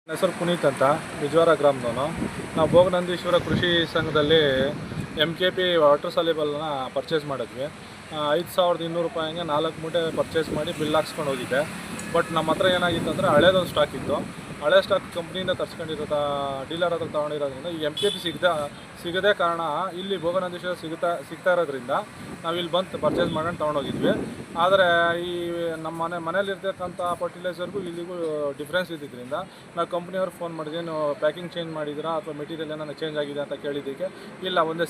ನನ್ನ ಹೆಸರು ಪುನೀತ್ ಅಂತ, ಬಿಜವಾರ ಗ್ರಾಮದವನು. ನಾವು ಭೋಗನಂದೀಶ್ವರ ಕೃಷಿ ಸಂಘದಲ್ಲಿ MKP ವಾಟರ್ ಸಾಲ್ಯುಬಲ್ನ ಪರ್ಚೇಸ್ ಮಾಡಿದ್ವಿ. 5,200 ರೂಪಾಯಿಗೆ 4 ಮೂಟೆ ಪರ್ಚೇಸ್ ಮಾಡಿ ಬಿಲ್ ಹಾಕ್ಸ್ಕೊಂಡು ಹೋಗಿದ್ದೆ. ಬಟ್ ನಮ್ಮ ಹತ್ರ ಏನಾಗಿತ್ತು ಅಂದರೆ ಹಳೇದೊಂದು ಸ್ಟಾಕ್ ಇತ್ತು. ಹಳೆ ಸ್ಟಾಕ್ ಕಂಪ್ನಿಯಿಂದ ತರಿಸ್ಕೊಂಡಿರೋ ಡೀಲರ್ ಹತ್ರ ತೊಗೊಂಡಿರೋದ್ರಿಂದ ಈ MKP ಸಿಗದೇ ಕಾರಣ ಇಲ್ಲಿ ಭೋಗನಂದೀಶ್ವರ ಸಿಗ್ತಾ ಇರೋದ್ರಿಂದ ನಾವು ಇಲ್ಲಿ ಬಂದು ಪರ್ಚೇಸ್ ಮಾಡೋಣ ತೊಗೊಂಡೋಗಿದ್ವಿ. ಆದರೆ ಈ ನಮ್ಮ ಮನೇಲಿರ್ತಕ್ಕಂಥ ಫರ್ಟಿಲೈಸರ್ಗೂ ಇಲ್ಲಿಗೂ ಡಿಫ್ರೆನ್ಸ್ ಇದ್ದಿದ್ದರಿಂದ ನಾವು ಕಂಪ್ನಿಯವ್ರಿಗೆ ಫೋನ್ ಮಾಡಿದ್ವಿ, ನೀವು ಪ್ಯಾಕಿಂಗ್ ಚೇಂಜ್ ಮಾಡಿದ್ದೀರಾ ಅಥವಾ ಮೆಟೀರಿಯಲ್ ಏನಾದ್ರು ಚೇಂಜ್ ಆಗಿದೆ ಅಂತ ಕೇಳಿದ್ದಕ್ಕೆ ಇಲ್ಲ ಒಂದೇ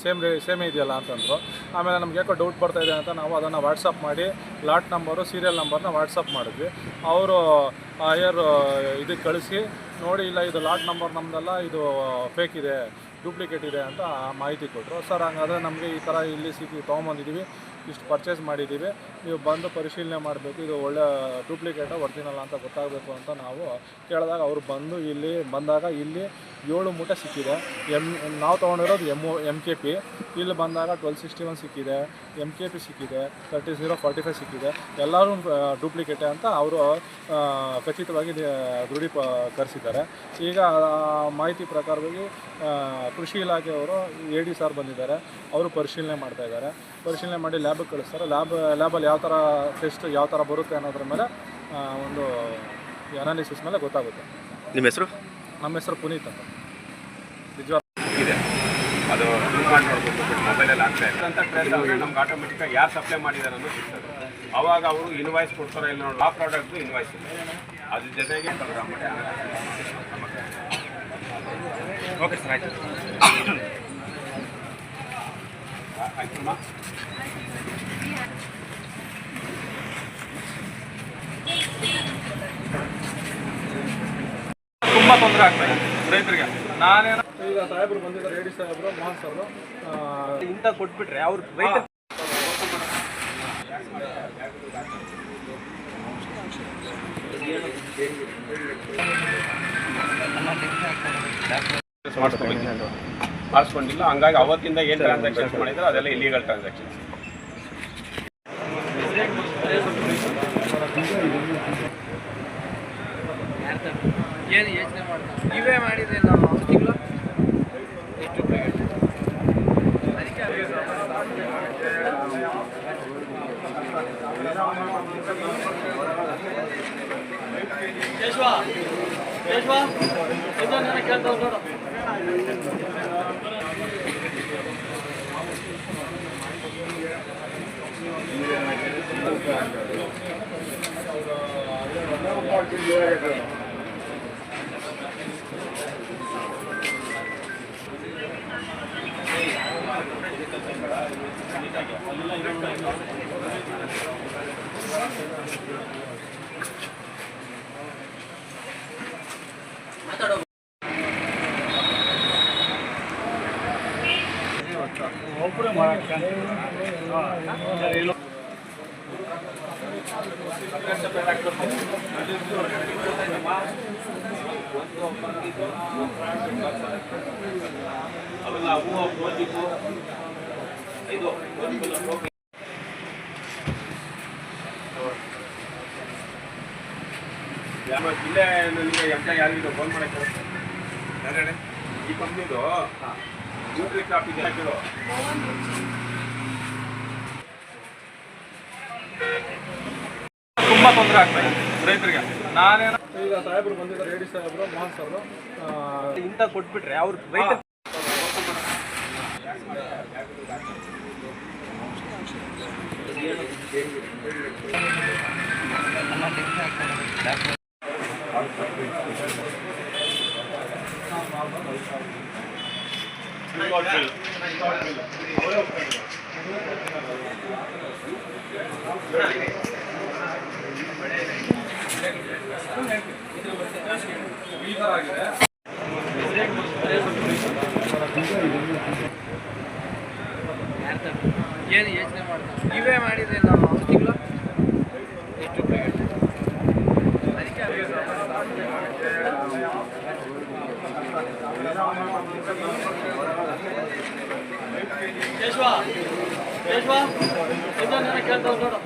ಸೇಮೇ ಇದೆಯಲ್ಲ ಅಂತಂದರು. ಆಮೇಲೆ ನಮ್ಗೆ ಯಾಕೋ ಡೌಟ್ ಬರ್ತಾಯಿದೆ ಅಂತ ನಾವು ಅದನ್ನು ವಾಟ್ಸಪ್ ಮಾಡಿ ಲಾಟ್ ನಂಬರು ಸೀರಿಯಲ್ ನಂಬರ್ನ ವಾಟ್ಸಪ್ ಮಾಡಿದ್ವಿ. ಅವರು ಇದಕ್ಕೆ ಕಳಿಸಿ ನೋಡಿ, ಇಲ್ಲ ಇದು ಲಾಟ್ ನಂಬರ್ ನಮ್ಮದಲ್ಲ, ಇದು ಫೇಕ್ ಇದೆ, ಡೂಪ್ಲಿಕೇಟ್ ಇದೆ ಅಂತ ಮಾಹಿತಿ ಕೊಟ್ಟರು. ಸರ್ ಹಂಗಾದರೆ ನಮಗೆ ಈ ಥರ ಇಲ್ಲಿ ತೊಗೊಂಬಂದಿದ್ದೀವಿ, ಇಷ್ಟು ಪರ್ಚೇಸ್ ಮಾಡಿದ್ದೀವಿ, ನೀವು ಬಂದು ಪರಿಶೀಲನೆ ಮಾಡಬೇಕು, ಇದು ಒಳ್ಳೆ ಡೂಪ್ಲಿಕೇಟ ಒರಿಜಿನಲ್ ಅಂತ ಗೊತ್ತಾಗಬೇಕು ಅಂತ ನಾವು ಕೇಳಿದಾಗ ಅವರು ಬಂದಾಗ ಇಲ್ಲಿ 7 ಮೂಟೆ ಸಿಕ್ಕಿದೆ. ನಾವು ತೊಗೊಂಡಿರೋದು MKP. ಇಲ್ಲಿ ಬಂದಾಗ 1261 ಸಿಕ್ಕಿದೆ, MKP ಸಿಕ್ಕಿದೆ, 3045 ಸಿಕ್ಕಿದೆ. ಎಲ್ಲರೂ ಡೂಪ್ಲಿಕೇಟೆ ಅಂತ ಅವರು ಖಚಿತವಾಗಿ ದೃಢೀಕರಿಸಿದ್ದಾರೆ. ಈಗ ಮಾಹಿತಿ ಪ್ರಕಾರವಾಗಿ ಕೃಷಿ ಇಲಾಖೆಯವರು AD ಸರ್ ಬಂದಿದ್ದಾರೆ, ಅವರು ಪರಿಶೀಲನೆ ಮಾಡ್ತಾಯಿದ್ದಾರೆ. ಪರಿಶೀಲನೆ ಮಾಡಿ ಲ್ಯಾಬಿಗೆ ಕಳಿಸ್ತಾರೆ. ಲ್ಯಾಬಲ್ಲಿ ಯಾವ ಥರ ಟೆಸ್ಟ್ ಯಾವ ಥರ ಬರುತ್ತೆ ಅನ್ನೋದ್ರ ಮೇಲೆ ಒಂದು ಅನಾಲಿಸಿಸ್ ಮೇಲೆ ಗೊತ್ತಾಗುತ್ತೆ. ನಿಮ್ಮ ಹೆಸರು? ನಮ್ಮ ಹೆಸರು ಪುನೀತ್ ಅಂತ, ಇದೆ. ಅದು ಯೂಸ್ ಮಾಡಿ ನೋಡ್ಬೇಕು, ಮೊಬೈಲಲ್ಲಿ ಆಗ್ತಾ ಇದೆ ಅಂತ ಟ್ರೇಸ್ ಆದರೆ ನಮ್ಗೆ ಆಟೋಮೆಟಿಕ್ಕಾಗಿ ಯಾರು ಸಪ್ಲೈ ಮಾಡಿದ್ದಾರೆ ಅನ್ನೋದು ಸಿಗ್ತದೆ. ಆವಾಗ ಅವರು ಇನ್ವಾಯ್ಸ್ ಕೊಡ್ತಾರೆ, ಇಲ್ಲ ನೋಡಿ ಆ ಪ್ರಾಡಕ್ಟ್ದು ಇನ್ವಾಯ್ಸ್ ಇದೆ, ಅದ್ರ ಜೊತೆಗೆ ಓಕೆ ಸರ್, ಆಯ್ತು ಆಯ್ತಮ್ಮ. ತುಂಬ ತೊಂದರೆ ಆಗ್ತದೆ ರೈತರಿಗೆ. ನಾನೇನೋ ಈಗ ಸಾಹೇಬರು ಬಂದಿದ್ದಾರೆ, AD ಸಾಹೇಬರು, ಮೋಹನ್ ಸರ್ರು, ಇಂಥ ಕೊಟ್ಬಿಟ್ರೆ ಅವ್ರು ರೈತ ಮಾಡಿಸ್ಕೊಂಡಿಲ್ಲ. ಹಂಗಾಗಿ ಅವತ್ತಿಂದ ಏನು ಟ್ರಾನ್ಸಾಕ್ಷನ್ಸ್ ಮಾಡಿದ್ರೆ ಅದೆಲ್ಲ ಇಲೀಗಲ್ ಟ್ರಾನ್ಸಾಕ್ಷನ್ಸ್. ಏನು ಯೋಚನೆ ಮಾಡ್ತಾರೆ ನೀವೇ ಮಾಡಿದ್ರೆ ನಾವು ಔಷಧಿಗಳು ಎಷ್ಟು ಅದಕ್ಕೆ ಕೇಶವ ಇದನ್ನ ಕೇಳ್ತಾ ನೋಡು. ಒಬ್ಬರೇ ಮಾಡಕ್ಕೆ ಅವೆಲ್ಲ ಹೂವು ಓದಿದ್ದು ಇದು ಇಲ್ಲೇ ನನಗೆ ಯಾರಿಗೂ ಫೋನ್ ಮಾಡಕ್ಕೆ ಈ ಕಂಪ್ನಿದು ನ್ಯೂಟ್ರಿ ಕಾಪಿ ಹಾಕಿರೋ ತುಂಬ ತೊಂದರೆ ಆಗ್ತದೆ ರೈತರಿಗೆ. ನಾನೇನೋ ಈಗ ಸಾಹೇಬರು ಬಂದಿದ್ದಾರೆ, AD ಸಾಹೇಬರು, ಮೋಹನ್ ಸರ್ರು, ಇಂಥ ಕೊಟ್ಬಿಟ್ರೆ ಅವ್ರು ರೈತ ಈ ಥರ ಆಗಿದೆ. ಏನು ಯೋಚನೆ ಮಾಡ್ತಾರೆ ನೀವೇ ಮಾಡಿದ್ರೆ ನಾವು ಔಷಧಿಗಳು ಎಷ್ಟು ಅದಕ್ಕೆ ಕೇಶವ ಇದನ್ನ ಕೇಳ್ತಾ ನೋಡು.